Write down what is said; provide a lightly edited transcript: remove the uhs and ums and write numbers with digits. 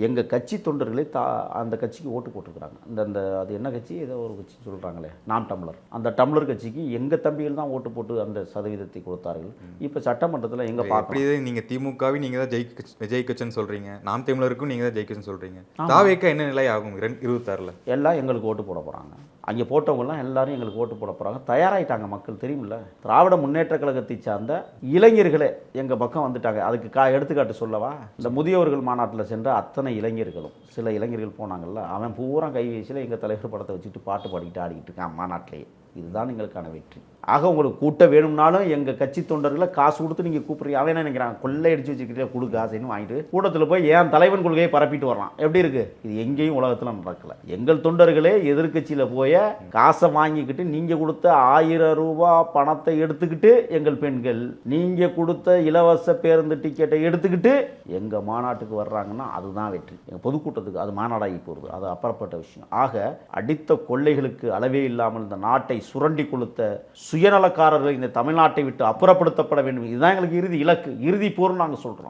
எங்கள் கட்சி தொண்டர்களே அந்த கட்சிக்கு ஓட்டு போட்டிருக்கிறாங்க. அந்த அது என்ன கட்சி, ஏதோ ஒரு கட்சி சொல்கிறாங்களே, நாம் டம்ளர். அந்த டம்ளர் கட்சிக்கு எங்கள் தம்பிகள் தான் ஓட்டு போட்டு அந்த சதவீதத்தை கொடுத்தார்கள். இப்போ சட்டமன்றத்தில் எங்கே பார்க்கலாம். நீங்கள் திமுகவை நீங்கள் தான் ஜெயிக்கச்சுன்னு சொல்கிறீங்க, நாம் தமிழருக்கும் நீங்கள் தான் ஜெயிக்கச்சுன்னு சொல்கிறீங்க. தாவேக்கா என்ன நிலை ஆகும் 26 எல்லாம் எங்களுக்கு ஓட்டு போட போகிறாங்க. அங்கே போட்டவங்கலாம் எல்லாரும் எங்களுக்கு ஓட்டு போட போகிறாங்க. தயாராகிட்டாங்க மக்கள், தெரியுமில்ல. திராவிட முன்னேற்ற கழகத்தை சார்ந்த இளைஞர்களே எங்கள் பக்கம் வந்துட்டாங்க. அதுக்கு எடுத்துக்காட்டு சொல்லவா, இந்த முதியோர்கள் மாநாட்டில் சென்ற அத்தனை இளைஞர்களும், சில இளைஞர்கள் போனாங்கல்ல, அவன் பூரா கை வீசில் எங்கள் தலைவர் படத்தை வச்சுட்டு பாட்டு பாடிக்கிட்டு ஆடிக்கிட்டு இருக்கான் மாநாட்டிலேயே. இதுதான் எங்களுக்கான வெற்றி. ஆக உங்களுக்கு கூட்ட வேணும்னாலும் எங்கள் கட்சி தொண்டர்களை காசு கொடுத்து நீங்கள் கூப்பிட்றீங்க. அவன் என்ன நினைக்கிறான், கொள்ளை அடிச்சு வச்சுக்கிட்டே கொடு காசுன்னு வாங்கிட்டு கூட்டத்தில் போய் ஏன் தலைவன் கொள்கையை பரப்பிட்டு வர்றான். எப்படி இருக்குது இது? எங்கேயும் உலகத்தில் நடக்கலை. எங்கள் தொண்டர்களே எதிர்கட்சியில் போய் காசை வாங்கிக்கிட்டு, நீங்கள் கொடுத்த 1000 ரூபாய் பணத்தை எடுத்துக்கிட்டு, எங்கள் பெண்கள் நீங்கள் கொடுத்த இலவச பேருந்து டிக்கெட்டை எடுத்துக்கிட்டு எங்கள் மாநாட்டுக்கு வர்றாங்கன்னா அதுதான் வெற்றி. எங்கள் பொதுக்கூட்டத்துக்கு அது மாநாடாகி போகிறது, அது அப்புறப்பட்ட விஷயம். ஆக அடித்த கொள்ளைகளுக்கு அளவே இல்லாமல் இந்த நாட்டை சுரண்டி கொளுத்த சுயநலக்காரர்கள் இந்த தமிழ்நாட்டை விட்டு அப்புறப்படுத்தப்பட வேண்டும். இதுதான் எங்களுக்கு இறுதி இலக்கு, இறுதி போர்னு நாங்கள் சொல்கிறோம்.